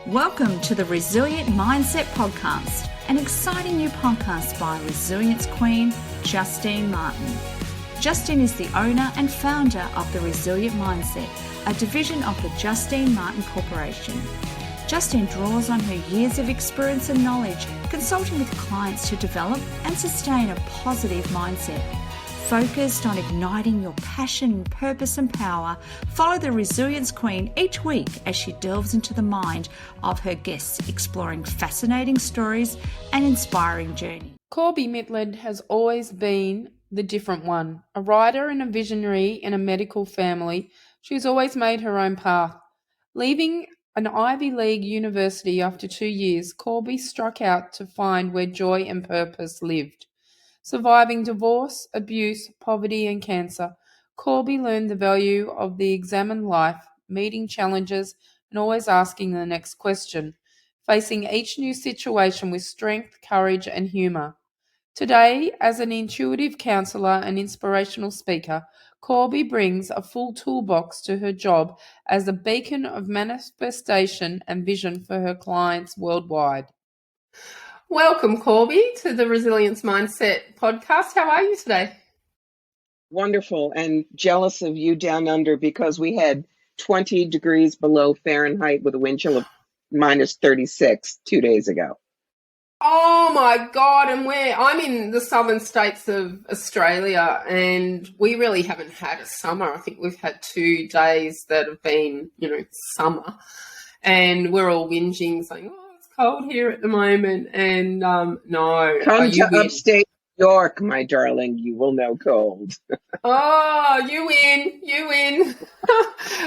Welcome to the Resilient Mindset Podcast, an exciting new podcast by Resilience Queen, Justine Martin. Justine is the owner and founder of the Resilient Mindset, a division of the Justine Martin Corporation. Justine draws on her years of experience and knowledge consulting with clients to develop and sustain a positive mindset. Focused on igniting your passion, purpose and power, follow the Resilience Queen each week as she delves into the mind of her guests, exploring fascinating stories and inspiring journeys. Corbie Mitleid has always been the different one. A writer and a visionary in a medical family, she's always made her own path. Leaving an Ivy League university after 2 years, Corbie struck out to find where joy and purpose lived. Surviving divorce, abuse, poverty and cancer, Corbie learned the value of the examined life, meeting challenges and always asking the next question, facing each new situation with strength, courage and humour. Today, as an intuitive counsellor and inspirational speaker, Corbie brings a full toolbox to her job as a beacon of manifestation and vision for her clients worldwide. Welcome, Corbie, to the Resilience Mindset podcast. How are you today? Wonderful, and jealous of you down under because we had 20 degrees below Fahrenheit with a wind chill of minus 36 2 days ago. Oh my God, and I'm in the southern states of Australia and we really haven't had a summer. I think we've had 2 days that have been, summer, and we're all whinging saying, oh, it's cold here at the moment, and no. Come to upstate New York, my darling, you will know cold. Oh, you win.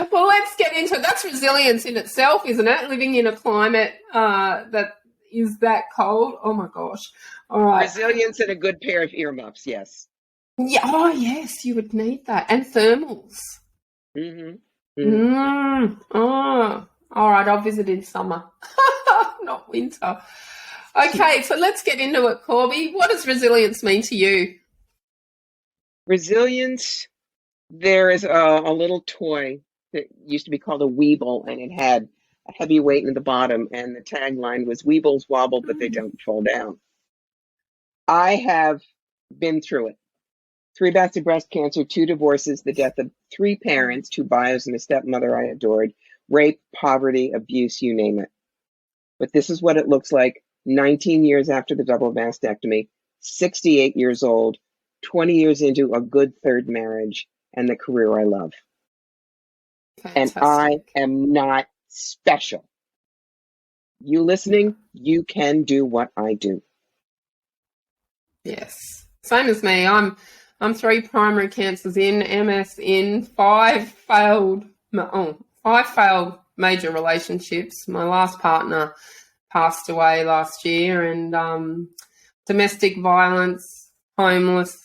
Well, let's get into it. That's resilience in itself, isn't it? Living in a climate that is that cold. Oh my gosh. All right. Resilience and a good pair of earmuffs, yes. Yeah. Oh yes, you would need that. And thermals. Oh. All right, I'll visit in summer. Not winter. Okay, so let's get into it, Corbie. What does resilience mean to you? Resilience, there is a little toy that used to be called a Weeble, and it had a heavy weight in the bottom, and the tagline was, Weebles wobble, but they don't fall down. I have been through it. 3 bouts of breast cancer, 2 divorces, the death of 3 parents, 2 bios and a stepmother I adored, rape, poverty, abuse, you name it. But this is what it looks like 19 years after the double mastectomy, 68 years old, 20 years into a good third marriage, and the career I love. Fantastic. And I am not special. You listening, you can do what I do. Yes. Same as me. I'm 3 primary cancers in, MS in, 5 failed major relationships. My last partner passed away last year, and domestic violence, homeless,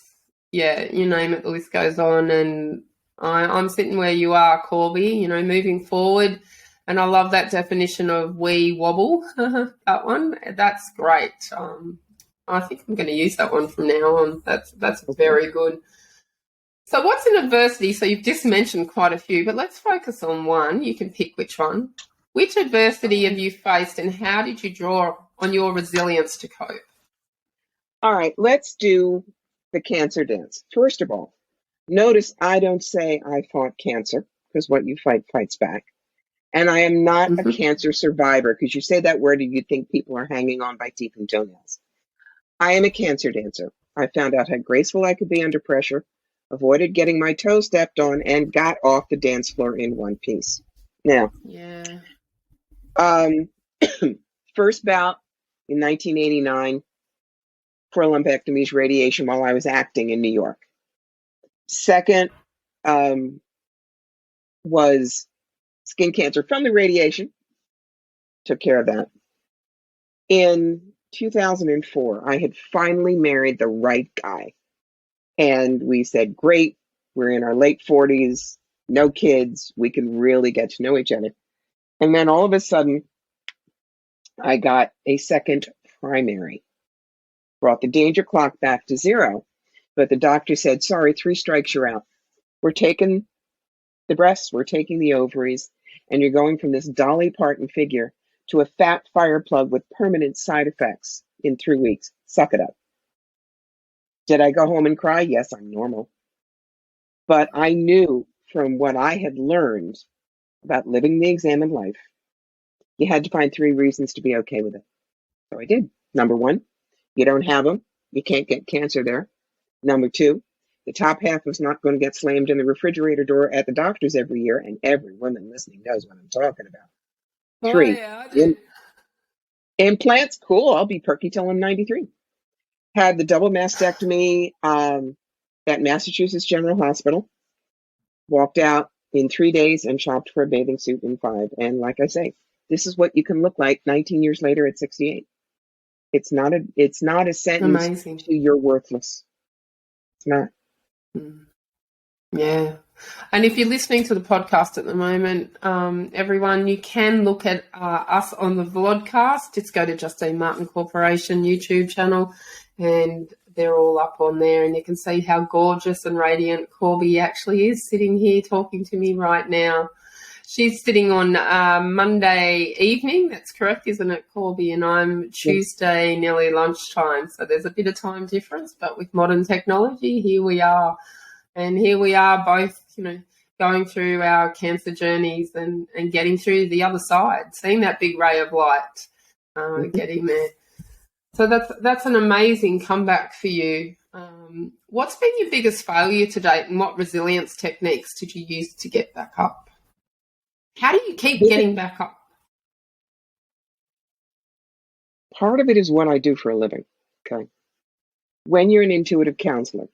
yeah, you name it, the list goes on. And I'm sitting where you are, Corbie, moving forward. And I love that definition of we wobble, that one. That's great. I think I'm going to use that one from now on. That's very good. So what's in adversity? So you've just mentioned quite a few, but let's focus on one. You can pick which one. Which adversity have you faced, and how did you draw on your resilience to cope? All right, let's do the cancer dance. First of all, notice I don't say I fought cancer, because what you fight fights back. And I am not a cancer survivor, because you say that word and you think people are hanging on by teeth and toenails. I am a cancer dancer. I found out how graceful I could be under pressure, avoided getting my toe stepped on, and got off the dance floor in one piece. Now, first bout in 1989 for lumpectomies, radiation while I was acting in New York. Second was skin cancer from the radiation. Took care of that. In 2004, I had finally married the right guy. And we said, great, we're in our late 40s, no kids, we can really get to know each other. And then all of a sudden, I got a second primary. Brought the danger clock back to 0. But the doctor said, sorry, 3 strikes, you're out. We're taking the breasts, we're taking the ovaries, and you're going from this Dolly Parton figure to a fat fire plug with permanent side effects in 3 weeks. Suck it up. Did I go home and cry? Yes, I'm normal. But I knew from what I had learned about living the examined life, you had to find 3 reasons to be okay with it. So I did. Number 1, you don't have them. You can't get cancer there. Number 2, the top half was not going to get slammed in the refrigerator door at the doctor's every year, and every woman listening knows what I'm talking about. Oh, 3, yeah, I do. implants, cool, I'll be perky till I'm 93. Had the double mastectomy at Massachusetts General Hospital. Walked out in 3 days and shopped for a bathing suit in 5. And like I say, this is what you can look like 19 years later at 68. It's not a sentence Amazing. to you're worthless. It's not. Yeah. And if you're listening to the podcast at the moment, everyone, you can look at us on the vlogcast. Just go to Justine Martin Corporation YouTube channel, and they're all up on there. And you can see how gorgeous and radiant Corbie actually is sitting here talking to me right now. She's sitting on Monday evening. That's correct, isn't it, Corbie? And I'm Tuesday, nearly lunchtime. So there's a bit of time difference, but with modern technology, here we are. And here we are both, going through our cancer journeys and getting through the other side, seeing that big ray of light, getting there. So that's an amazing comeback for you. What's been your biggest failure to date, and what resilience techniques did you use to get back up? How do you keep getting back up? Part of it is what I do for a living, okay? When you're an intuitive counselor,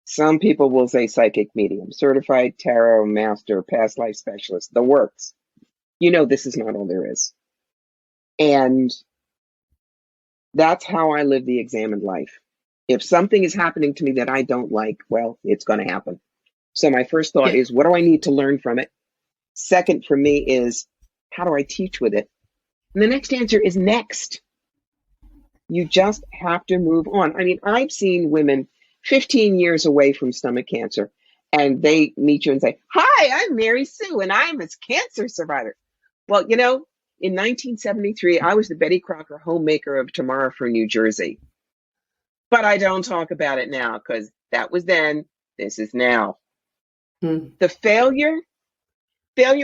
some people will say psychic medium, certified tarot master, past life specialist, the works. This is not all there is. And that's how I live the examined life. If something is happening to me that I don't like, well, it's going to happen. So my first thought is, what do I need to learn from it? Second for me is, how do I teach with it? And the next answer is next. You just have to move on. I mean, I've seen women 15 years away from stomach cancer, and they meet you and say, "Hi, I'm Mary Sue, and I'm a cancer survivor." Well, in 1973, I was the Betty Crocker homemaker of tomorrow for New Jersey. But I don't talk about it now, because that was then, this is now. The failure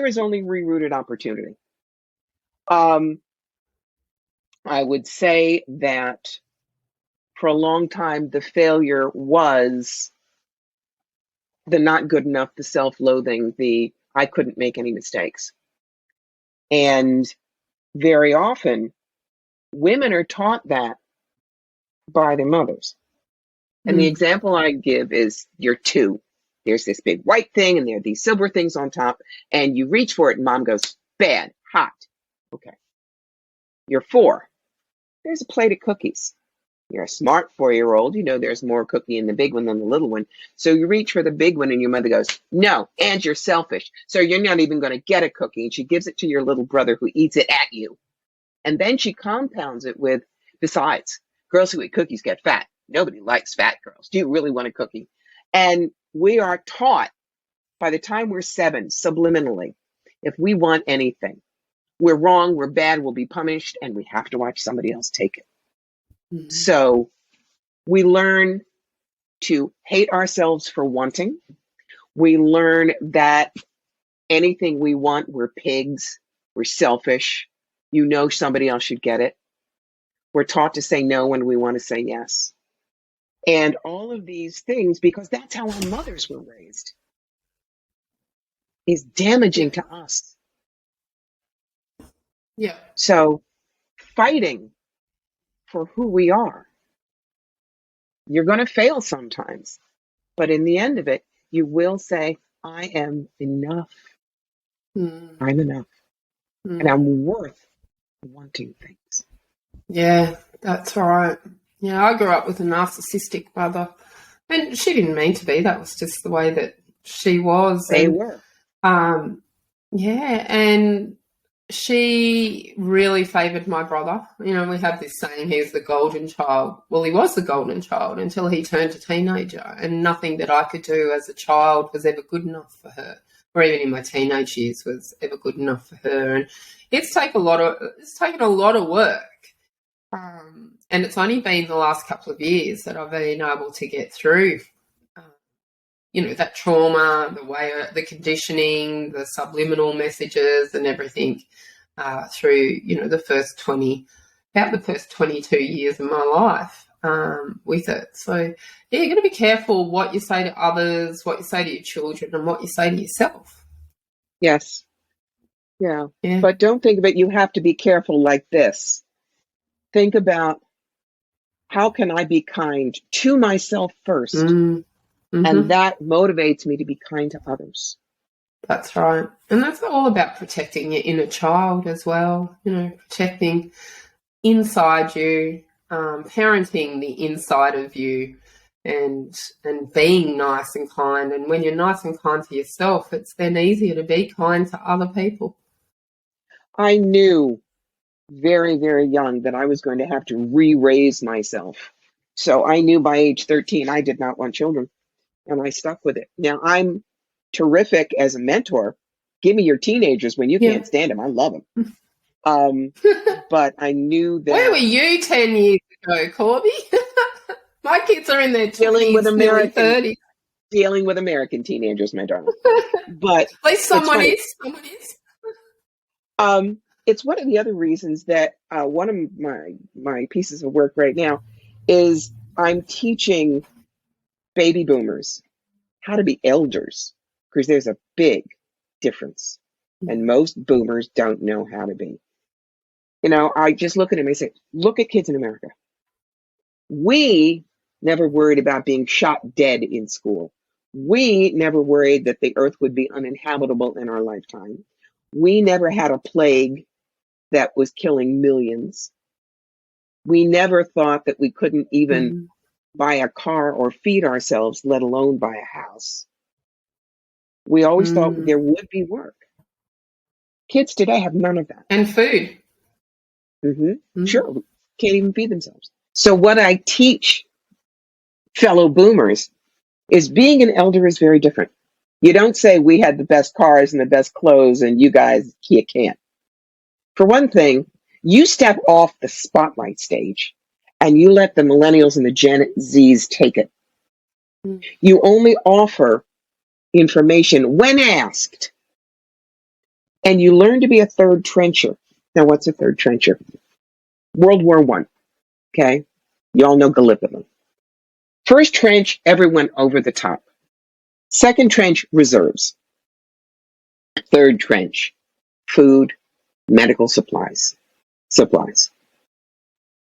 is only rerouted opportunity. I would say that for a long time, the failure was the not good enough, the self-loathing, the I couldn't make any mistakes. And very often, women are taught that by their mothers. And the example I give is, you're 2. There's this big white thing, and there are these silver things on top, and you reach for it, and mom goes, bad, hot. Okay. You're 4. There's a plate of cookies. You're a smart 4-year-old. There's more cookie in the big one than the little one. So you reach for the big one, and your mother goes, no, and you're selfish. So you're not even going to get a cookie. And she gives it to your little brother, who eats it at you. And then she compounds it with, besides, girls who eat cookies get fat. Nobody likes fat girls. Do you really want a cookie? And we are taught, by the time we're 7, subliminally, if we want anything, we're wrong, we're bad, we'll be punished, and we have to watch somebody else take it. So we learn to hate ourselves for wanting. We learn that anything we want, we're pigs, we're selfish. Somebody else should get it. We're taught to say no when we want to say yes. And all of these things, because that's how our mothers were raised, is damaging to us. Yeah. So fighting for who we are, you're going to fail sometimes. But in the end of it, you will say, I am enough. I'm enough. And I'm worth wanting things. Yeah, that's right. Yeah, I grew up with a narcissistic mother, and she didn't mean to be. That was just the way that she was. They were. Yeah, and she really favoured my brother. We have this saying, he was the golden child. Well, he was the golden child until he turned a teenager, and nothing that I could do as a child was ever good enough for her. or even in my teenage years was ever good enough for her. And it's taken a lot of work. And it's only been the last couple of years that I've been able to get through, that trauma, the conditioning, the subliminal messages and everything through, the first 22 years of my life with it. So, yeah, you've got to be careful what you say to others, what you say to your children, and what you say to yourself. Yes. Yeah. Yeah. But don't think of it, you have to be careful like this. Think about, how can I be kind to myself first? Mm-hmm. And that motivates me to be kind to others. That's right. And that's all about protecting your inner child as well, protecting inside you, parenting the inside of you, and being nice and kind. And when you're nice and kind to yourself, it's then easier to be kind to other people. I knew very, very young that I was going to have to re-raise myself. So I knew by age 13 I did not want children, and I stuck with it. Now, I'm terrific as a mentor. Give me your teenagers when you can't stand them. I love them. But I knew that... Where were you 10 years ago, Corbie? My kids are in their 20s, nearly 30s. Dealing with American teenagers, my darling. But at least someone is. It's one of the other reasons that one of my pieces of work right now is I'm teaching baby boomers how to be elders, because there's a big difference, and most boomers don't know how to be. I just look at them and say, look at kids in America. We never worried about being shot dead in school. We never worried that the earth would be uninhabitable in our lifetime. We never had a plague that was killing millions. We never thought that we couldn't even buy a car or feed ourselves, let alone buy a house. We always thought there would be work. Kids today have none of that. And food. Sure, can't even feed themselves. So what I teach fellow boomers is being an elder is very different. You don't say we had the best cars and the best clothes and you guys, you can't. For one thing, you step off the spotlight stage and you let the millennials and the Gen Zs take it. You only offer information when asked. And you learn to be a third trencher. Now, what's a third trencher? World War I. Okay? You all know Gallipoli. First trench, everyone over the top. Second trench, reserves. Third trench, food, medical supplies.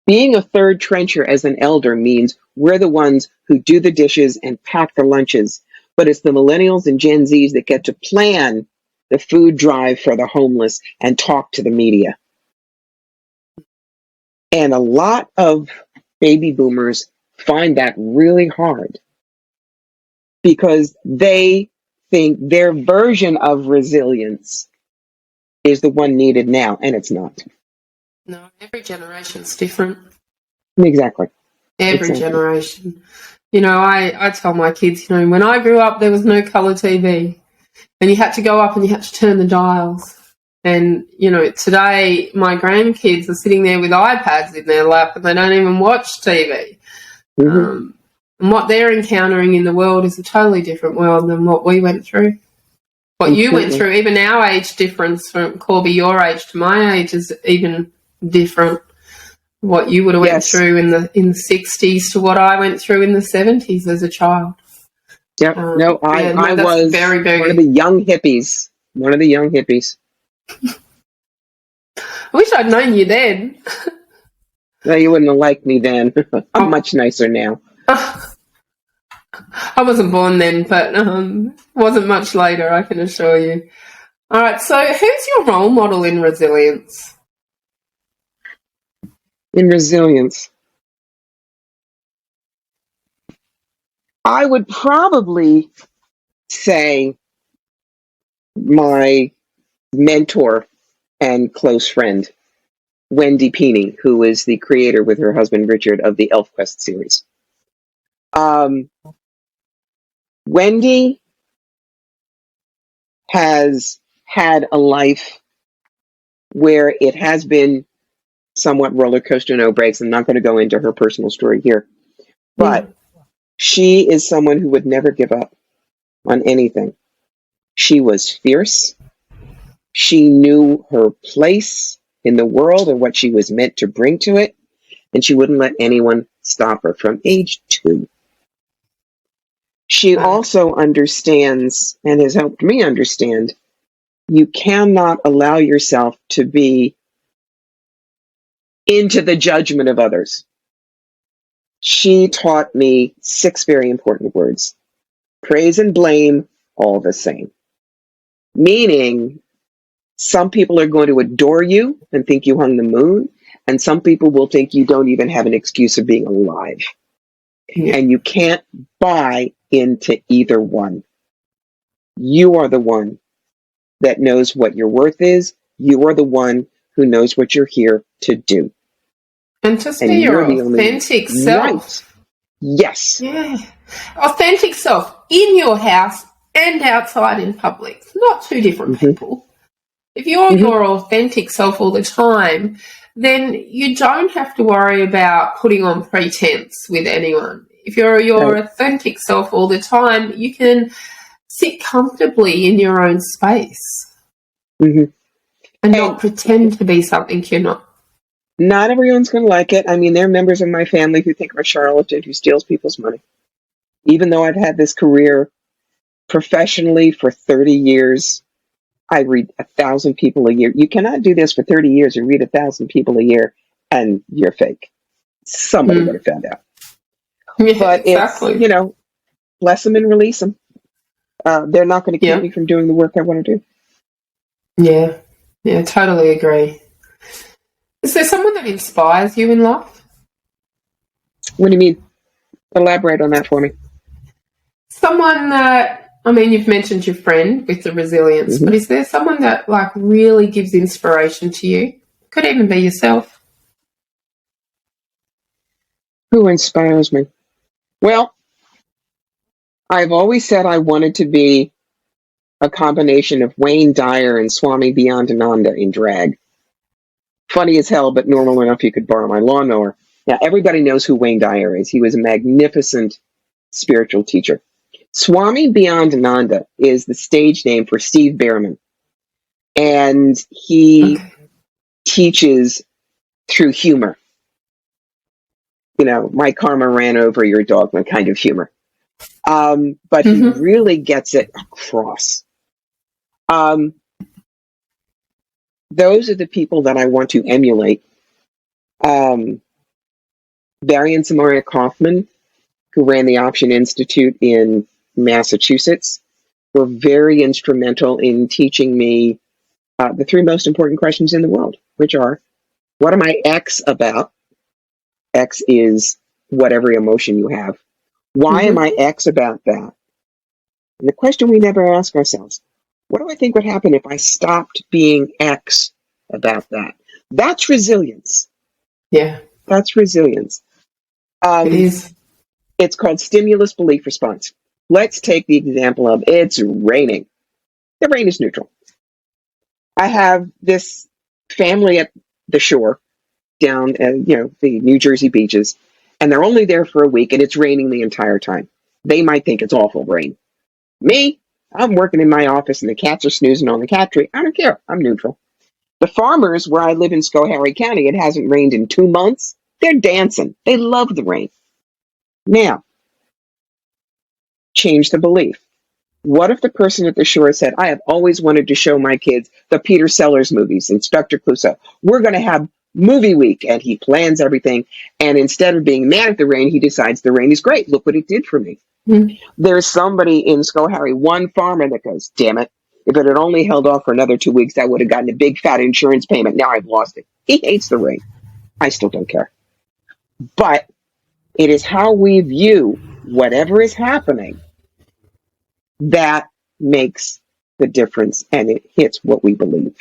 Being a third trencher as an elder means we're the ones who do the dishes and pack the lunches, but it's the millennials and Gen Zs that get to plan the food drive for the homeless and talk to the media. And a lot of baby boomers find that really hard because they think their version of resilience is the one needed now, and it's not. No, every generation's different. Exactly. Every generation. I tell my kids, when I grew up, there was no colour TV. And you had to go up and you had to turn the dials. And, today my grandkids are sitting there with iPads in their lap and they don't even watch TV. And what they're encountering in the world is a totally different world than what we went through. What you went through, even our age difference from Corbie, your age to my age is even different. What you would have went through in the 60s to what I went through in the 70s as a child. Yep. I was very, very... one of the young hippies. I wish I'd known you then. No, you wouldn't have liked me then. I'm much nicer now. I wasn't born then, but wasn't much later, I can assure you. All right, so who's your role model in resilience? In resilience, I would probably say my mentor and close friend, Wendy Peeney, who is the creator with her husband Richard of the ElfQuest series. Wendy has had a life where it has been somewhat roller coaster, no breaks. I'm not going to go into her personal story here, Yeah. but she is someone who would never give up on anything. She was fierce. She knew her place in the world and what she was meant to bring to it, and she wouldn't let anyone stop her from age 2. She Wow. also understands and has helped me understand you cannot allow yourself to be into the judgment of others. She taught me 6 very important words: praise and blame, all the same. Meaning, some people are going to adore you and think you hung the moon, and some people will think you don't even have an excuse of being alive. Yeah. And you can't buy into either one. You are the one that knows what your worth is. You are the one who knows what you're here to do. And just be And your you're the only authentic right. self. Yes. Yeah. Authentic self in your house and outside in public. Not two different Mm-hmm. people. If you're Mm-hmm. your authentic self all the time, then you don't have to worry about putting on pretense with anyone. If you're your Right. authentic self all the time, you can sit comfortably in your own space Mm-hmm. and And not pretend to be something you're not. not everyone's going to like it. I mean, there are members of my family who think I'm a charlatan who steals people's money. Even though I've had this career professionally for 30 years, I read 1,000 people a year. You cannot do this for 30 years and read 1,000 people a year and you're fake. Somebody would have found out. Yeah, But it's, exactly. bless them and release them. They're not going to keep Yeah. me from doing the work I want to do. Yeah. Yeah, totally agree. Is there someone that inspires you in life? What do you mean? Elaborate on that for me. Someone that, I mean, you've mentioned your friend with the resilience, Mm-hmm. but is there someone that like really gives inspiration to you? Could even be yourself. Who inspires me? Well, I've always said I wanted to be a combination of Wayne Dyer and Swami Beyondananda in drag. Funny as hell, but normal enough you could borrow my lawnmower. Now, everybody knows who Wayne Dyer is. He was a magnificent spiritual teacher. Swami Beyondananda is the stage name for Steve Behrman, and he Okay. teaches through humor. My karma ran over your dogma kind of humor. But he Mm-hmm. really gets it across. Those are the people that I want to emulate. Barry and Samaria Kaufman, who ran the Option Institute in Massachusetts, were very instrumental in teaching me the 3 most important questions in the world, which are, what am I X about? X is whatever emotion you have. Why am Mm-hmm. I X about that? And the question we never ask ourselves, what do I think would happen if I stopped being X about that? That's resilience. Yeah, That's resilience. it is. It's called stimulus belief response. Let's take the example of it's raining. The rain is neutral. I have this family at the shore down at, the New Jersey beaches, and they're only there for a week, and it's raining the entire time. They might think it's awful rain. Me, I'm working in my office, and the cats are snoozing on the cat tree. I don't care. I'm neutral. The farmers where I live in Schoharie County, it hasn't rained in 2 months. They're dancing. They love the rain. Now, change the belief. What if the person at the shore said, I have always wanted to show my kids the Peter Sellers movies, Inspector Clouseau. We're going to have movie week. And he plans everything. And instead of being mad at the rain, he decides the rain is great. Look what it did for me. Mm. There's somebody in Schoharie, one farmer that goes, damn it. If it had only held off for another 2 weeks, I would have gotten a big fat insurance payment. Now I've lost it. He hates the rain. I still don't care. But it is how we view whatever is happening that makes the difference, and it hits what we believe.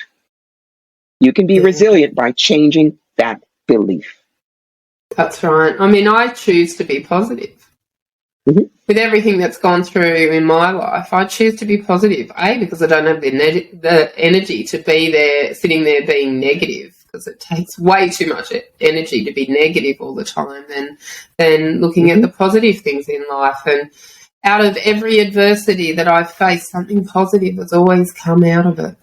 You can be Yeah. resilient by changing that belief. That's right. I mean, I choose to be positive. Mm-hmm. with everything that's gone through in my life, I choose to be positive. Because I don't have the energy to be there, sitting there being negative, because it takes way too much energy to be negative all the time than looking at the positive things in life. And out of every adversity that I've faced, something positive has always come out of it.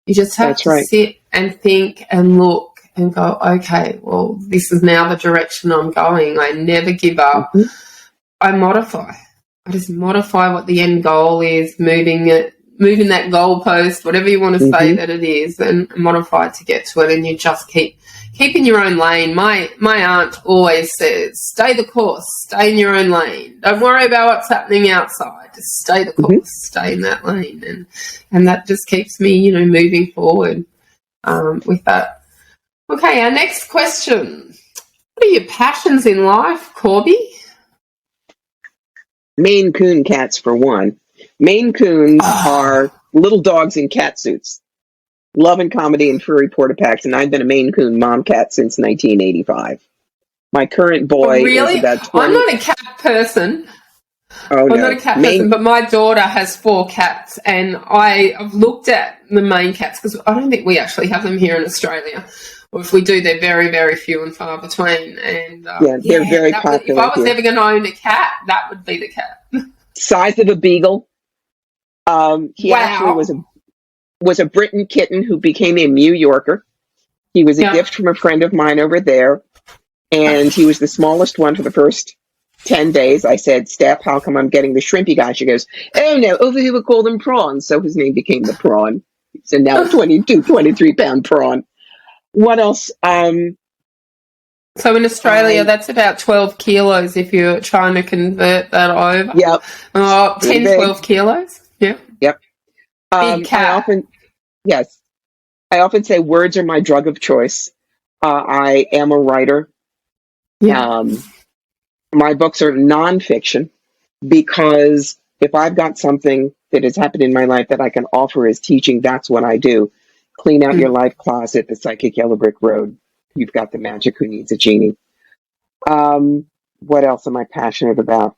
You just have to sit and think and look and go, okay, well, this is now the direction I'm going. I never give up. I modify. I just modify what the end goal is, moving that goalpost, whatever you want to say that it is, and modify it to get to it. And you just keep in your own lane. My aunt always says, stay the course, stay in your own lane. Don't worry about what's happening outside. Just stay the course, stay in that lane. And that just keeps me, moving forward with that. Okay, our next question. What are your passions in life, Corbie? Maine Coon cats, for one. Maine Coons are little dogs in cat suits. Love and comedy and furry porta packs, and I've been a Maine Coon mom cat since 1985. My current boy is about 20. I'm not a cat person. Oh, no. I'm not a cat person, but my daughter has 4 cats, and I've looked at the Maine cats, because I don't think we actually have them here in Australia. Or if we do, they're very, very few and far between. And they're very popular. If I was ever going to own a cat, that would be the cat. Size of a beagle. He actually was a Britain kitten who became a New Yorker. He was a gift from a friend of mine over there, and he was the smallest one for the first 10 days. I said, Steph, how come I'm getting the shrimpy guy? She goes, oh, no, over here we call them prawns. So his name became the prawn. So now 23-pound prawn. What else? So in Australia, that's about 12 kilos if you're trying to convert that over. Yep. 10, 12 kilos. Yeah. Yep. Big cat. I often say words are my drug of choice. I am a writer. Yeah. My books are nonfiction, because if I've got something that has happened in my life that I can offer as teaching, that's what I do. Clean out your life closet, the psychic yellow brick road. You've got the magic who needs a genie. What else am I passionate about?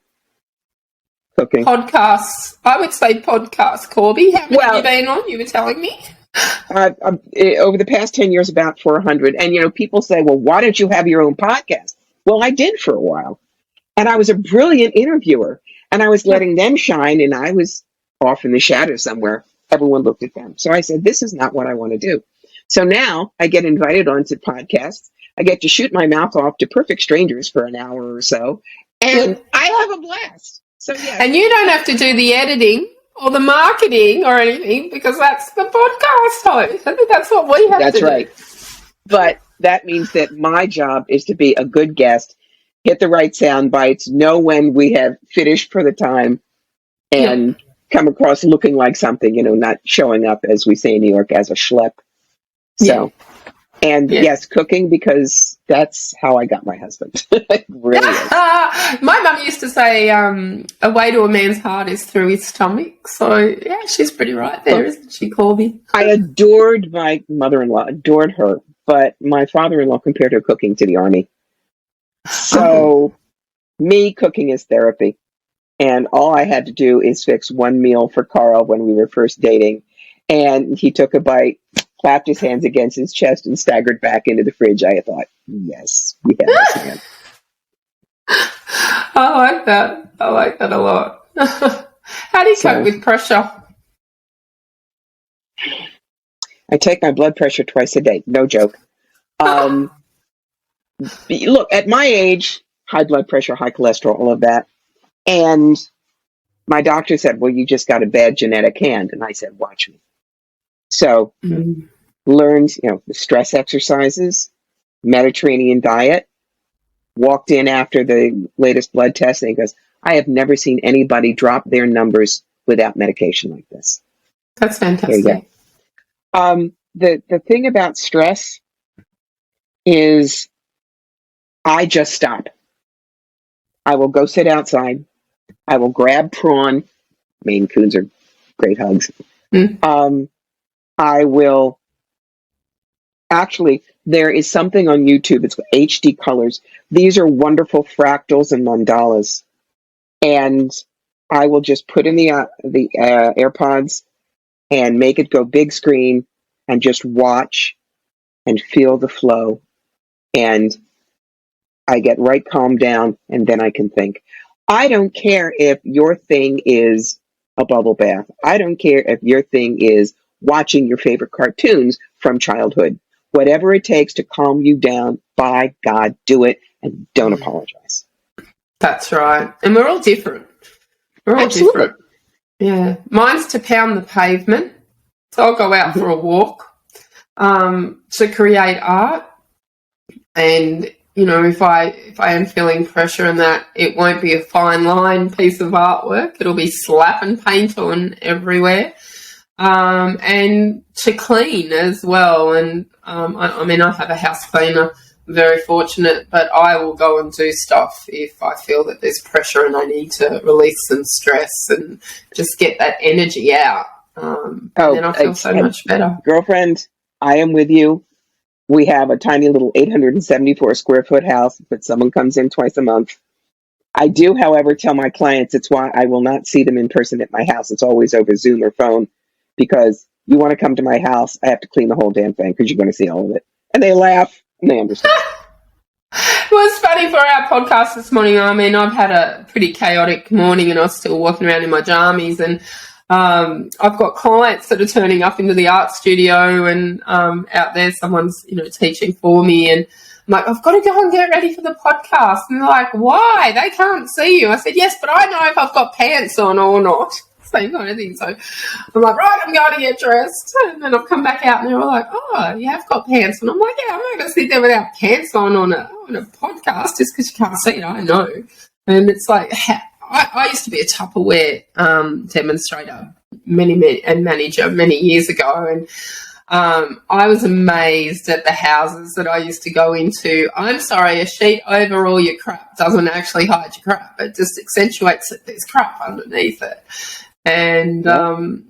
Cooking. Podcasts. I would say podcasts, Corbie. How many have you been on? You were telling me. Over the past 10 years, about 400. And, people say, well, why don't you have your own podcast? Well, I did for a while. And I was a brilliant interviewer. And I was letting them shine, and I was off in the shadows somewhere. Everyone looked at them. So I said, this is not what I want to do. So now I get invited onto podcasts. I get to shoot my mouth off to perfect strangers for an hour or so. And I have a blast. So yeah. And you don't have to do the editing or the marketing or anything, because that's the podcast host. I think that's what we have to do. That's right. But that means that my job is to be a good guest, hit the right sound bites, know when we have finished for the time, and come across looking like something, not showing up, as we say in New York, as a schlep. So, yes, cooking, because that's how I got my husband. It really is. My mum used to say a way to a man's heart is through his stomach. So, yeah, she's pretty right there, isn't she, Corbie? I adored my mother-in-law, adored her, but my father-in-law compared her cooking to the army. So, me, cooking is therapy. And all I had to do is fix one meal for Carl when we were first dating. And he took a bite, clapped his hands against his chest, and staggered back into the fridge. I thought, yes, we have this man. I like that. I like that a lot. How do you cope with pressure? I take my blood pressure twice a day. No joke. Look, at my age, high blood pressure, high cholesterol, all of that. And my doctor said, well, you just got a bad genetic hand. And I said, watch me. So learned, the stress exercises, Mediterranean diet, walked in after the latest blood test, and he goes, I have never seen anybody drop their numbers without medication like this. That's fantastic. The thing about stress is I just stop. I will go sit outside. I will grab prawn. Maine Coons are great hugs. I will actually, there is something on YouTube. It's HD colors. These are wonderful fractals and mandalas. And I will just put in the AirPods and make it go big screen and just watch and feel the flow. And I get right calmed down, and then I can think. I don't care if your thing is a bubble bath. I don't care if your thing is watching your favorite cartoons from childhood. Whatever it takes to calm you down, by God, do it, and don't apologize. That's right. And we're all different. We're all Absolutely different. Yeah. Mine's to pound the pavement. So I'll go out for a walk to create art. And, you know, if I am feeling pressure in that, it won't be a fine line piece of artwork. It'll be slap and paint on everywhere. And to clean as well. And I mean, I have a house cleaner, very fortunate, but I will go and do stuff if I feel that there's pressure and I need to release some stress and just get that energy out. And then I feel so much better. Girlfriend, I am with you. We have a tiny little 874 square foot house, but someone comes in twice a month. I do, however, tell my clients it's why I will not see them in person at my house. It's always over Zoom or phone, because you want to come to my house, I have to clean the whole damn thing because you're going to see all of it. And they laugh and they understand. It was funny for our podcast this morning. I mean, I've had a pretty chaotic morning and I was still walking around in my jammies, and I've got clients that are turning up into the art studio, and out there someone's, you know, teaching for me, and I'm like, I've got to go and get ready for the podcast. And they're like, why? They can't see you. I said, yes, but I know if I've got pants on or not. Same kind of thing. So I'm like, right, I'm going to get dressed. And then I've come back out and they're all like, oh, you have got pants on. I'm like, yeah, I'm not going to sit there without pants on a podcast just because you can't see it. I know. And it's like, I used to be a Tupperware demonstrator and manager many years ago, and I was amazed at the houses that I used to go into. I'm sorry, a sheet over all your crap doesn't actually hide your crap. It just accentuates that there's crap underneath it. And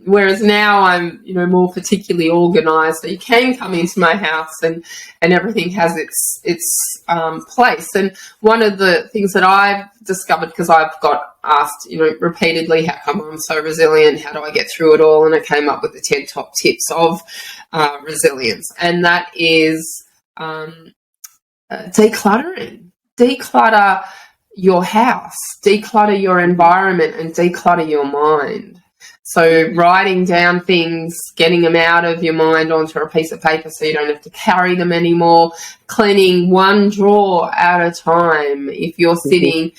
whereas now I'm, you know, more particularly organised, so you can come into my house and everything has its place. And one of the things that I've discovered, because I've got asked, you know, repeatedly, how come I'm so resilient? How do I get through it all? And I came up with the 10 top tips of resilience, and that is decluttering. Declutter your house, declutter your environment, and declutter your mind. So writing down things, getting them out of your mind onto a piece of paper so you don't have to carry them anymore, cleaning one drawer at a time. If you're sitting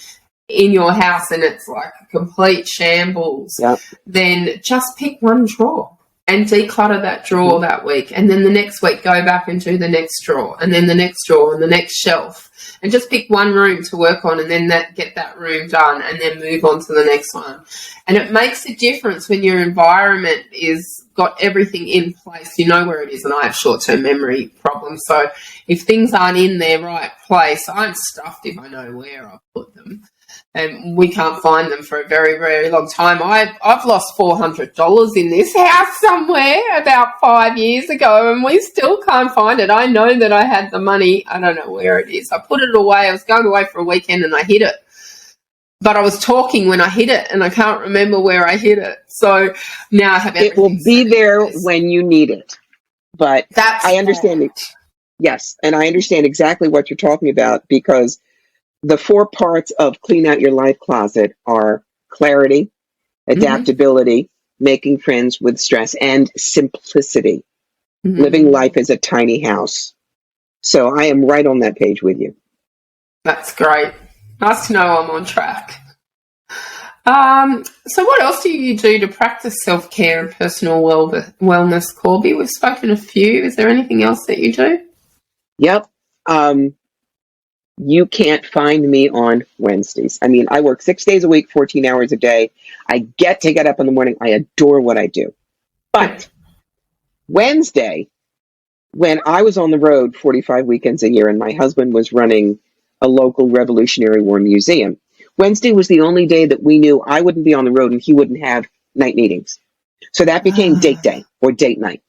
in your house and it's like a complete shambles, then just pick one drawer and declutter that drawer that week. And then the next week, go back and do the next drawer, and then the next drawer and the next shelf. And just pick one room to work on, and then get that room done, and then move on to the next one. And it makes a difference when your environment is got everything in place. You know where it is, and I have short-term memory problems. So if things aren't in their right place, I'm stuffed if I know where I put them. And we can't find them for a very, very long time. I've lost $400 in this house somewhere about 5 years ago, and we still can't find it. I know that I had the money. I don't know where it is. I put it away. I was going away for a weekend and I hid it. But I was talking when I hid it, and I can't remember where I hid it. So now I have everything. It will be there when you need it. But I understand it. Yes, and I understand exactly what you're talking about, because the 4 parts of clean out your life closet are clarity, adaptability, making friends with stress, and simplicity. Living life as a tiny house. So I am right on that page with you. That's great. Nice to know I'm on track. So what else do you do to practice self-care and personal wellness, Corbie? We've spoken a few. Is there anything else that you do? Yep. You can't find me on Wednesdays. I mean, I work 6 days a week, 14 hours a day. I get to get up in the morning. I adore what I do. But Wednesday, when I was on the road 45 weekends a year and my husband was running a local Revolutionary War museum, Wednesday was the only day that we knew I wouldn't be on the road and he wouldn't have night meetings. So that became date day or date night.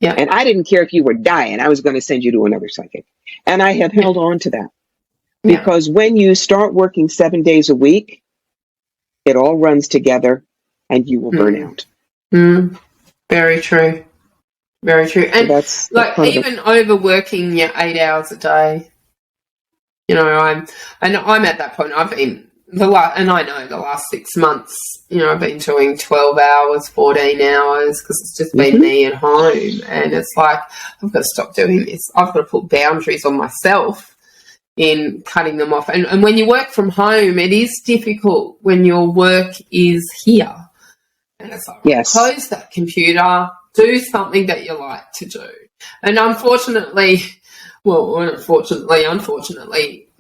Yeah. And I didn't care if you were dying. I was going to send you to another psychic. And I have held on to that. Because when you start working 7 days a week, It all runs together, and you will burn out. Very true. Very true. And So that's like part of it. even overworking your 8 hours a day, you know, I'm at that point. I've been and I know the last 6 months, you know, I've been doing 12 hours, 14 hours because it's just been me at home, and it's like I've got to stop doing this. I've got to put boundaries on myself in cutting them off. And when you work from home, it is difficult when your work is here. And it's like, close that computer, do something that you like to do. And unfortunately,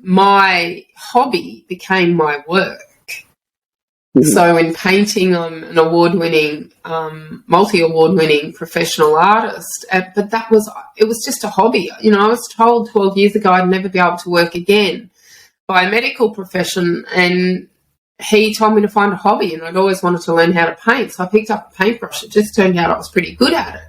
my hobby became my work. So in painting, I'm an award-winning, multi-award-winning professional artist. But it was just a hobby. You know, I was told 12 years ago I'd never be able to work again by a medical profession, and he told me to find a hobby, and I'd always wanted to learn how to paint. So I picked up a paintbrush. It just turned out I was pretty good at it.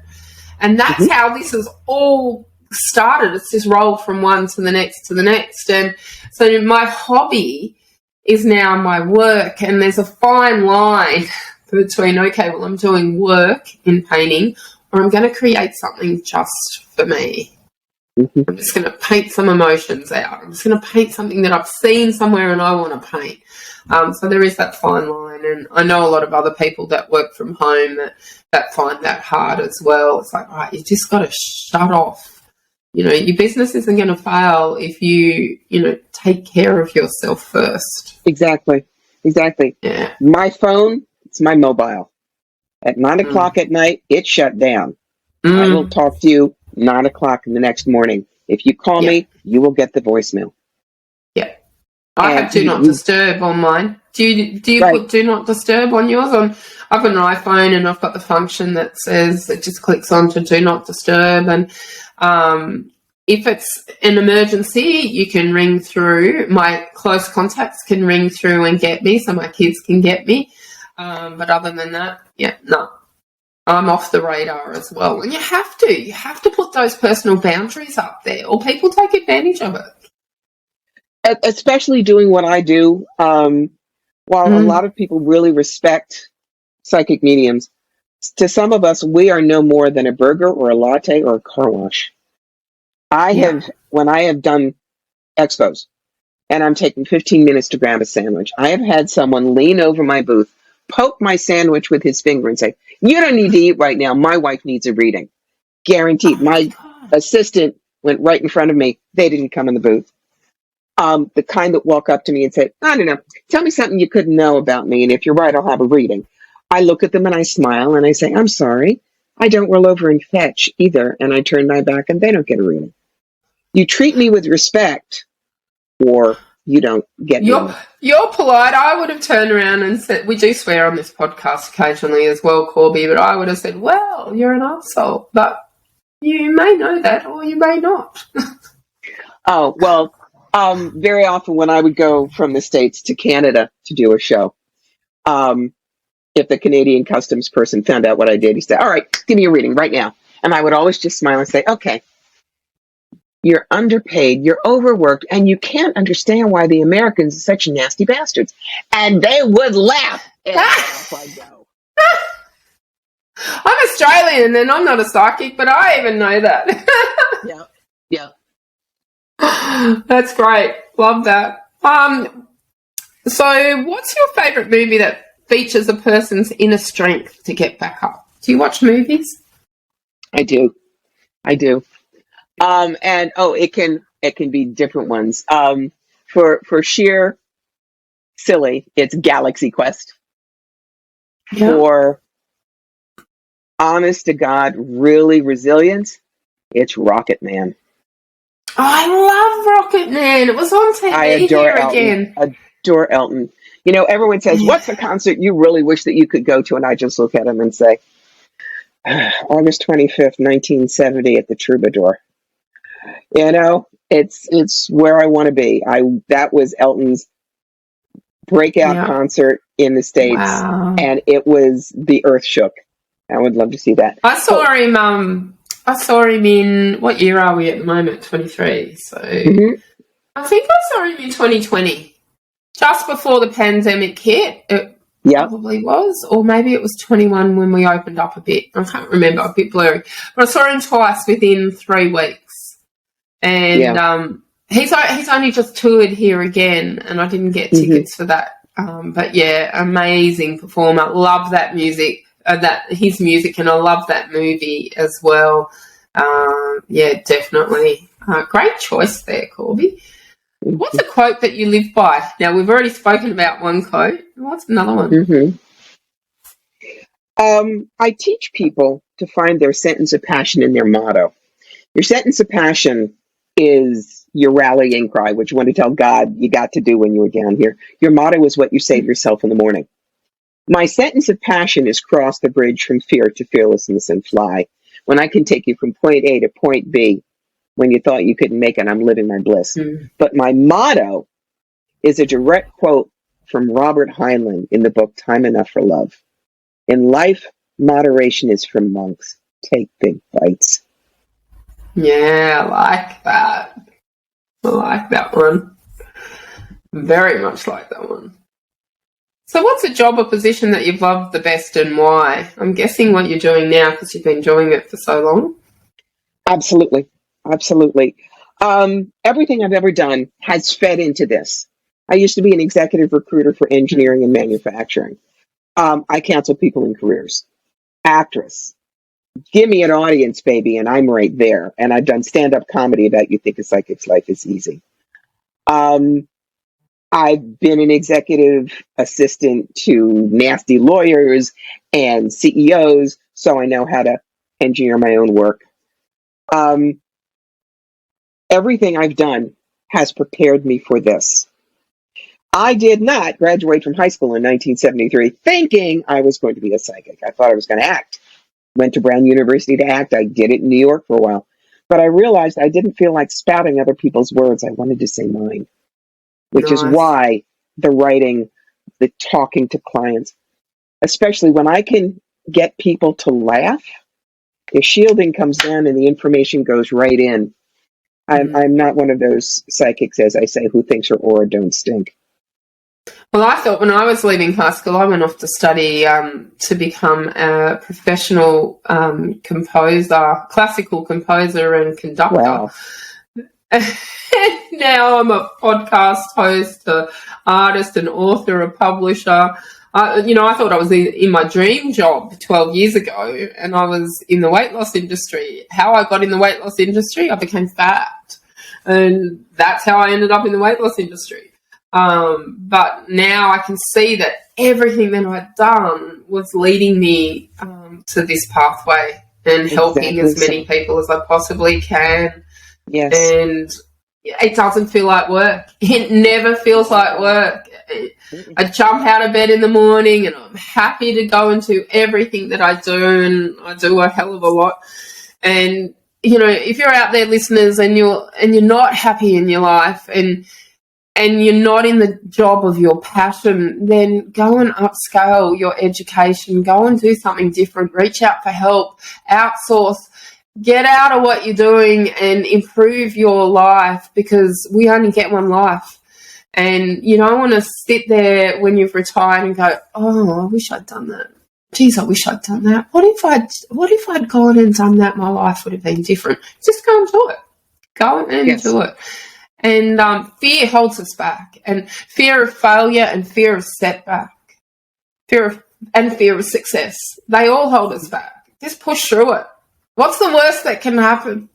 And that's how this has all started. It's just rolled from one to the next to the next. And so my hobby is now my work, and there's a fine line between, okay, well, I'm doing work in painting, or I'm going to create something just for me. I'm just going to paint some emotions out. I'm just going to paint something that I've seen somewhere and I want to paint. So there is that fine line, and I know a lot of other people that work from home that find that hard as well. It's like, right, you just got to shut off. You know, your business isn't going to fail if you take care of yourself first. Exactly. Yeah. My phone, it's my mobile. At 9 o'clock at night, it shut down. I will talk to you 9 o'clock in the next morning. If you call me, you will get the voicemail. Yeah. I have Do Not Disturb on mine. Do you put Do Not Disturb on yours? I've got an iPhone, and I've got the function that says it just clicks on to Do Not Disturb, and if it's an emergency, you can ring through. My close contacts can ring through and get me, so my kids can get me. But other than that, no. I'm off the radar as well. And you have to put those personal boundaries up there, or people take advantage of it. Especially doing what I do. While a lot of people really respect psychic mediums, to some of us, we are no more than a burger or a latte or a car wash. When I have done expos and I'm taking 15 minutes to grab a sandwich, I have had someone lean over my booth, poke my sandwich with his finger and say, "You don't need to eat right now. My wife needs a reading." Guaranteed. My assistant went right in front of me. They didn't come in the booth. The kind that walk up to me and say, "I don't know, tell me something you couldn't know about me, and if you're right, I'll have a reading." I look at them and I smile and I say, "I'm sorry. I don't roll over and fetch either." And I turn my back and they don't get a reading. You treat me with respect, or you don't get me. You're polite. I would have turned around and said, we do swear on this podcast occasionally as well, Corbie, but I would have said, "Well, you're an arsehole, but you may know that or you may not." Oh, well, very often when I would go from the States to Canada to do a show, if the Canadian customs person found out what I did, he said, "All right, give me a reading right now." And I would always just smile and say, "Okay, you're underpaid, you're overworked, and you can't understand why the Americans are such nasty bastards." And they would laugh. And off I go. I'm Australian and I'm not a psychic, but I even know that. Yeah. That's great. Love that. So what's your favourite movie that features a person's inner strength to get back up? Do you watch movies? I do. And it can be different ones. For sheer silly, it's Galaxy Quest. Yeah. For honest to God, really resilient, it's Rocket Man. Oh, I love Rocket Man. It was on TV I adore here Elton. again. Adore Elton. You know, everyone says, "What's a concert you really wish that you could go to?" And I just look at him and say, August 25th, 1970 at the Troubadour. You know, it's where I want to be. That was Elton's breakout concert in the States, and it was the earth shook. I would love to see that. I saw him in, what year are we at the moment? 23. So I think I saw him in 2020, just before the pandemic hit. Yep. probably was, or maybe it was 21 when we opened up a bit. I can't remember, a bit blurry. But I saw him twice within 3 weeks. And he's only just toured here again, and I didn't get tickets for that. But yeah, amazing performer. Love that music, his music, and I love that movie as well. Yeah, definitely. Great choice there, Corbie. What's a quote that you live by? Now, we've already spoken about one quote. What's another one? I teach people to find their sentence of passion in their motto. Your sentence of passion is your rallying cry, what you want to tell God you got to do when you were down here. Your motto is what you say to yourself in the morning. My sentence of passion is cross the bridge from fear to fearlessness and fly. When I can take you from point A to point B, when you thought you couldn't make it, I'm living my bliss. But my motto is a direct quote from Robert Heinlein in the book Time Enough for Love. In life, moderation is for monks. Take big bites. Yeah, I like that. I like that one. Very much like that one. So what's a job or position that you've loved the best and why? I'm guessing what you're doing now because you've been doing it for so long. Absolutely. Absolutely. Everything I've ever done has fed into this. I used to be an executive recruiter for engineering and manufacturing. I counsel people in careers. Actress. Give me an audience, baby, and I'm right there. And I've done stand-up comedy about You Think a Psychic's Life is Easy. I've been an executive assistant to nasty lawyers and CEOs, so I know how to engineer my own work. Everything I've done has prepared me for this. I did not graduate from high school in 1973 thinking I was going to be a psychic. I thought I was going to act. Went to Brown University to act. I did it in New York for a while. But I realized I didn't feel like spouting other people's words. I wanted to say mine, which is why the writing, the talking to clients, especially when I can get people to laugh, the shielding comes down and the information goes right in. I'm not one of those psychics, as I say, who thinks her aura don't stink. Well, I thought when I was leaving high school, I went off to study to become a professional composer, classical composer and conductor. Wow. Now I'm a podcast host, an artist, an author, a publisher. I thought I was in my dream job 12 years ago, and I was in the weight loss industry. How I got in the weight loss industry, I became fat, and that's how I ended up in the weight loss industry. But now I can see that everything that I'd done was leading me to this pathway and helping as many people as I possibly can. Yes. And it doesn't feel like work. It never feels like work. I jump out of bed in the morning and I'm happy to go into everything that I do, and I do a hell of a lot. And, if you're out there, listeners, and you're not happy in your life and you're not in the job of your passion, then go and upscale your education. Go and do something different. Reach out for help. Outsource. Get out of what you're doing and improve your life, because we only get one life. And you don't want to sit there when you've retired and go, oh, I wish I'd done that. Geez, I wish I'd done that. What if I'd gone and done that? My life would have been different. Just go and do it. Go and do it. And fear holds us back, and fear of failure and fear of setback, fear of success. They all hold us back. Just push through it. What's the worst that can happen?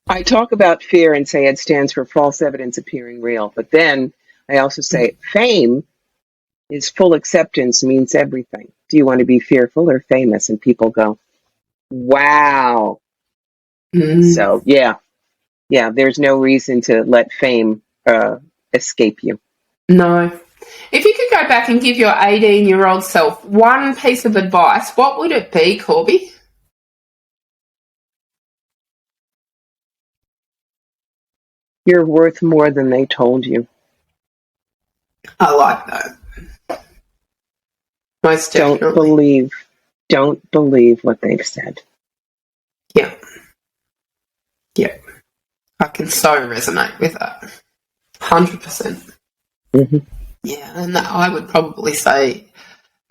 I talk about fear and say it stands for false evidence appearing real. But then I also say fame is full acceptance, means everything. Do you want to be fearful or famous? And people go, wow. So, yeah, there's no reason to let fame escape you. No. If you could go back and give your 18-year-old self one piece of advice, what would it be, Corbie? You're worth more than they told you. I like that. Most definitely. Don't believe what they've said. Yeah. I can so resonate with that. 100%. Yeah, and I would probably say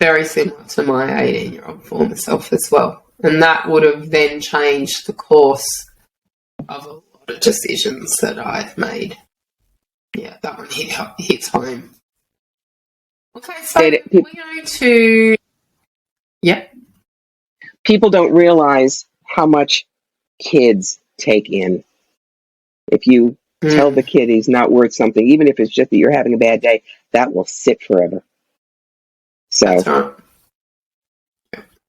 very similar to my 18-year-old former self as well. And that would have then changed the course of a lot of decisions that I've made. Yeah, that one hits home. Okay, so we're going to... Yeah. People don't realize how much kids take in. If you tell the kid he's not worth something, even if it's just that you're having a bad day, that will sit forever. So, that's right.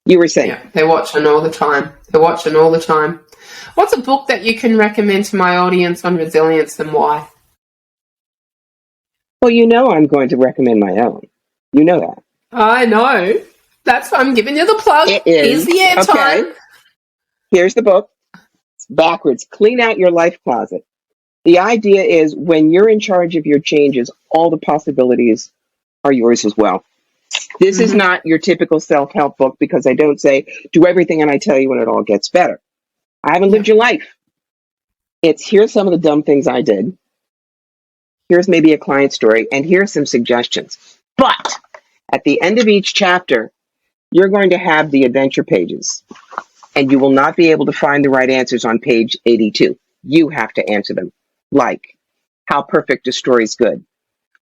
You were saying? Yeah, they're watching all the time. What's a book that you can recommend to my audience on resilience and why? Well, I'm going to recommend my own. You know that. I know. That's why I'm giving you the plug. It is. Here's the airtime. Okay. Here's the book. It's backwards. Clean out your life closet. The idea is when you're in charge of your changes, all the possibilities are yours as well. This is not your typical self-help book because I don't say, do everything and I tell you when it all gets better. I haven't lived your life. It's here's some of the dumb things I did. Here's maybe a client story, and here's some suggestions. But at the end of each chapter, you're going to have the adventure pages, and you will not be able to find the right answers on page 82. You have to answer them. Like, how perfect a story is good.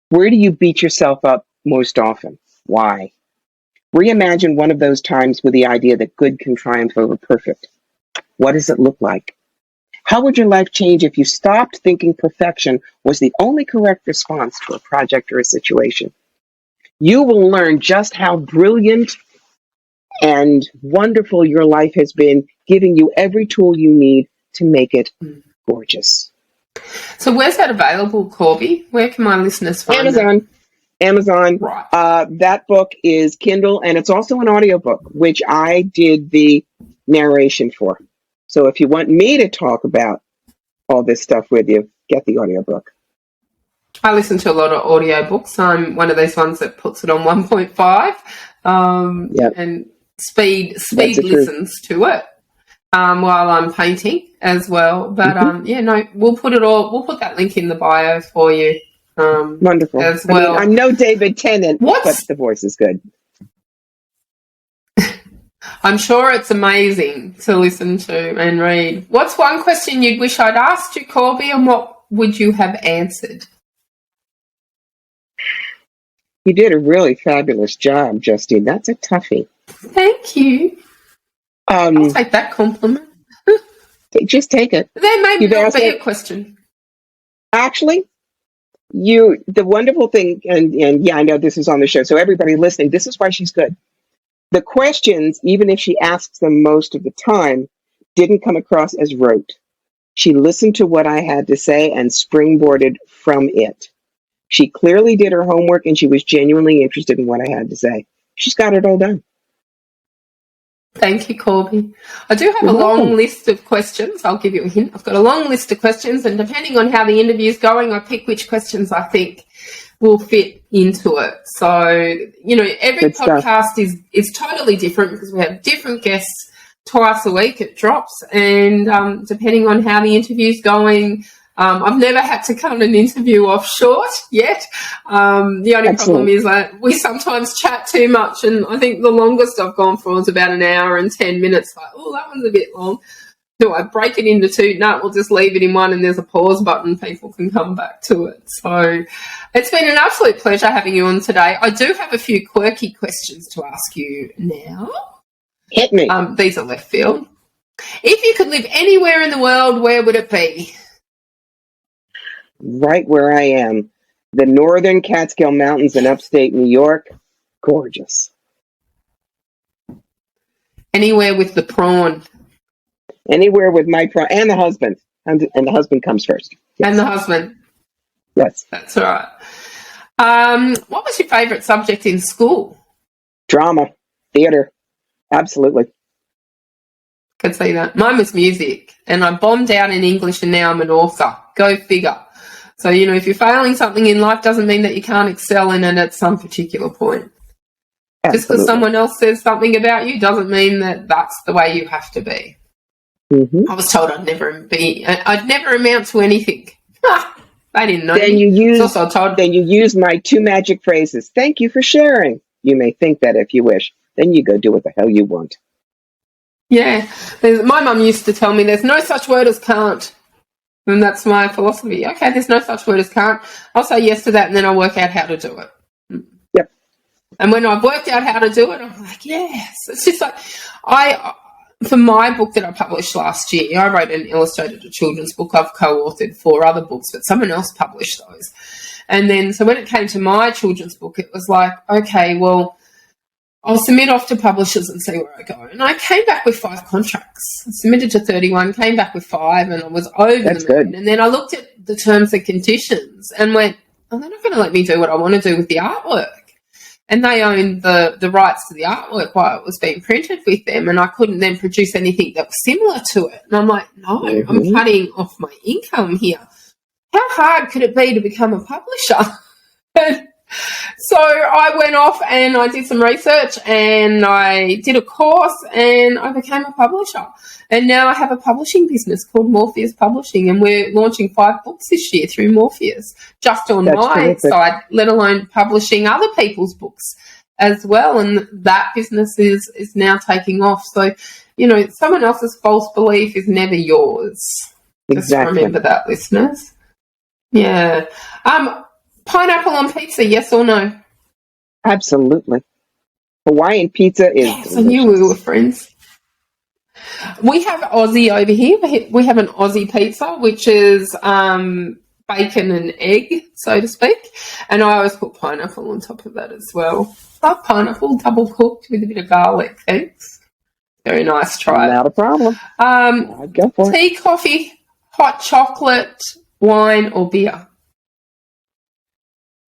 Where do you beat yourself up most often? Why? Reimagine one of those times with the idea that good can triumph over perfect. What does it look like? How would your life change if you stopped thinking perfection was the only correct response to a project or a situation? You will learn just how brilliant and wonderful your life has been, giving you every tool you need to make it gorgeous. So where's that available, Corbie? Where can my listeners find it? Amazon. Right. That book is Kindle, and it's also an audiobook, which I did the narration for. So if you want me to talk about all this stuff with you, get the audiobook. I listen to a lot of audiobooks. I'm one of those ones that puts it on 1.5 and speed listens to it while I'm painting as well. But we'll put that link in the bio for you. Wonderful. As well. I'm no David Tennant, but the voice is good. I'm sure it's amazing to listen to and read. What's one question you'd wish I'd asked you, Corbie, and what would you have answered? You did a really fabulous job, Justine. That's a toughie. Thank you. I'll take that compliment. Just take it. There may be a question. Actually, the wonderful thing, and I know this is on the show, so everybody listening, this is why she's good. The questions, even if she asks them most of the time, didn't come across as rote. She listened to what I had to say and springboarded from it. She clearly did her homework, and she was genuinely interested in what I had to say. She's got it all done. Thank you, Corbie. I do have a long list of questions. I'll give you a hint. I've got a long list of questions, and depending on how the interview is going, I pick which questions I think will fit into it. So, every podcast is totally different because we have different guests twice a week. It drops, and depending on how the interview's going, I've never had to cut an interview off short yet. The only problem is that we sometimes chat too much, and I think the longest I've gone for is about an hour and 10 minutes. Like, that one's a bit long. Do I break it into two? No, we'll just leave it in one, and there's a pause button. People can come back to it. So it's been an absolute pleasure having you on today. I do have a few quirky questions to ask you now. Hit me. These are left field. If you could live anywhere in the world, where would it be? Right where I am. The northern Catskill Mountains in upstate New York. Gorgeous. Anywhere with the prawn. Anywhere with my prawn. And the husband. And the husband comes first. Yes. And the husband. Yes. That's all right. What was your favourite subject in school? Drama. Theatre. Absolutely. Could see that. Mine was music. And I bombed out in English, and now I'm an author. Go figure. So, if you're failing something in life doesn't mean that you can't excel in it at some particular point. Absolutely. Just because someone else says something about you doesn't mean that that's the way you have to be. I was told I'd never amount to anything. They didn't know Then me. you It's use also told. then you use my two magic phrases. Thank you for sharing. You may think that if you wish. Then you go do what the hell you want. Yeah. My mum used to tell me there's no such word as can't. And that's my philosophy. Okay, there's no such word as can't. I'll say yes to that and then I'll work out how to do it. Yep. And when I've worked out how to do it, I'm like, yes. It's just like, for my book that I published last year, I wrote an illustrated children's book. I've co-authored 4 other books, but someone else published those. And then, so when it came to my children's book, it was like, okay, well, I'll submit off to publishers and see where I go. And I came back with 5 contracts. I submitted to 31, came back with 5, and I was over That's the moon. good. And then I looked at the terms and conditions and went, oh, they're not going to let me do what I want to do with the artwork. And they owned the rights to the artwork while it was being printed with them, and I couldn't then produce anything that was similar to it. And I'm like, no, I'm cutting off my income here. How hard could it be to become a publisher? So I went off and I did some research and I did a course and I became a publisher. And now I have a publishing business called Morpheus Publishing, and we're launching 5 books this year through Morpheus, just on That's my terrific. side, let alone publishing other people's books as well. And that business is now taking off. So, you know, someone else's false belief is never yours. Just Exactly. remember that, listeners. Yeah. Pineapple on pizza, yes or no? Absolutely. Hawaiian pizza is Yes, delicious. I knew we were friends. We have Aussie over here. We have an Aussie pizza, which is bacon and egg, so to speak. And I always put pineapple on top of that as well. Love pineapple, double cooked with a bit of garlic. Thanks. Very nice. Try it. Not a problem. I'd go for it. Tea, coffee, hot chocolate, wine, or beer?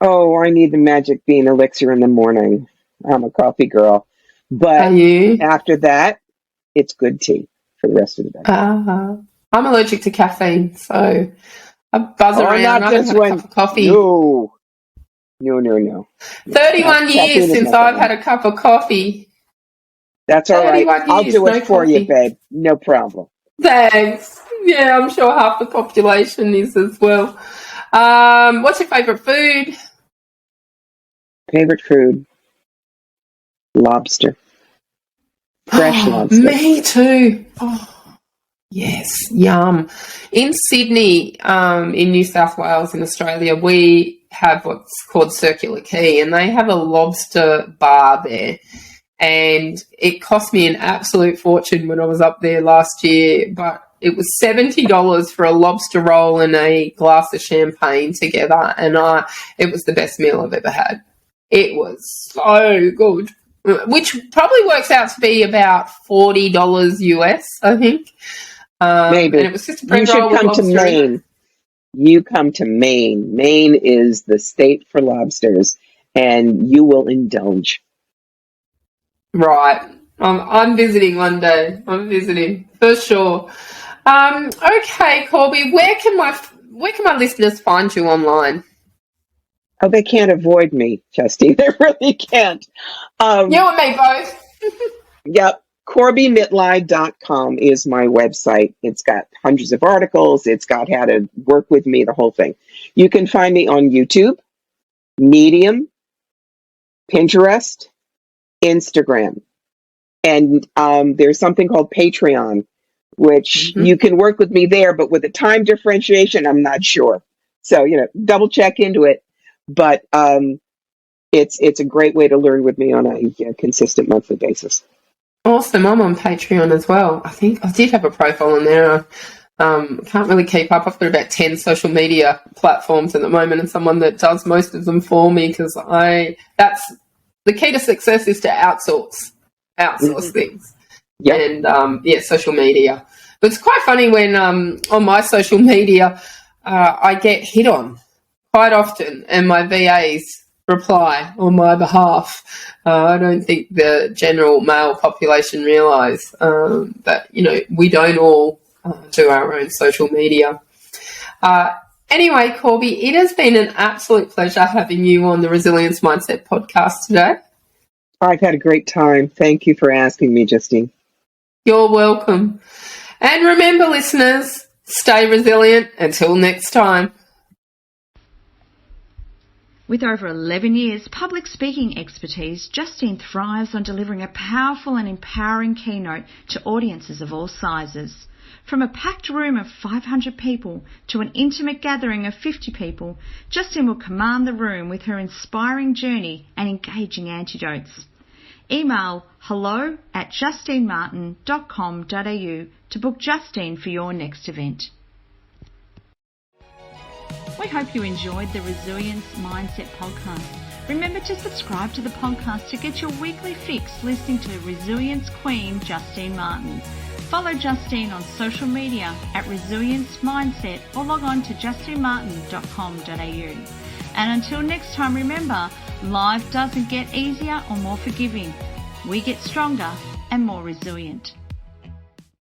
Oh, I need the magic bean elixir in the morning. I'm a coffee girl. But Are you? after that, it's good tea for the rest of the day. I'm allergic to caffeine, so I buzz Oh, around. not I haven't this had a one. cup of coffee. No. 31 Caffeine years is since not I've that had a cup of coffee. That's all right. 31 I'll years, do it no for you, coffee. babe. No problem. Thanks. Yeah, I'm sure half the population is as well. What's your favourite food? Favorite food? Lobster. Fresh lobster. Me too. Oh, yes, yum. In Sydney, in New South Wales, in Australia, we have what's called Circular Quay, and they have a lobster bar there. And it cost me an absolute fortune when I was up there last year, but it was $70 for a lobster roll and a glass of champagne together, and it was the best meal I've ever had. It was so good, which probably works out to be about $40 US, I think. Maybe. And it was just a bread You roll should with come to lobster in it. Maine. You come to Maine. Maine is the state for lobsters, and you will indulge. Right. I'm visiting one day. I'm visiting for sure. Okay, Corbie, where can my listeners find you online? Oh, they can't avoid me, Justine. They really can't. You and me both. Yep. CorbieMitleid.com is my website. It's got hundreds of articles. It's got how to work with me, the whole thing. You can find me on YouTube, Medium, Pinterest, Instagram. And there's something called Patreon, which you can work with me there, but with the time differentiation, I'm not sure. So, double check into it. But it's a great way to learn with me on a consistent monthly basis. Awesome. I'm on Patreon as well. I think I did have a profile on there. Can't really keep up. I've got about 10 social media platforms at the moment, and someone that does most of them for me, because that's the key to success, is to outsource things. Yep. And social media. But it's quite funny when on my social media I get hit on quite often, and my VAs reply on my behalf. I don't think the general male population realise that we don't all do our own social media. Anyway, Corbie, it has been an absolute pleasure having you on the Resilience Mindset podcast today. I've had a great time. Thank you for asking me, Justine. You're welcome. And remember, listeners, stay resilient until next time. With over 11 years public speaking expertise, Justine thrives on delivering a powerful and empowering keynote to audiences of all sizes. From a packed room of 500 people to an intimate gathering of 50 people, Justine will command the room with her inspiring journey and engaging anecdotes. Email hello@justinemartin.com.au to book Justine for your next event. We hope you enjoyed the Resilience Mindset podcast. Remember to subscribe to the podcast to get your weekly fix listening to Resilience Queen Justine Martin. Follow Justine on social media at Resilience Mindset or log on to justinemartin.com.au. And until next time, remember, life doesn't get easier or more forgiving. We get stronger and more resilient.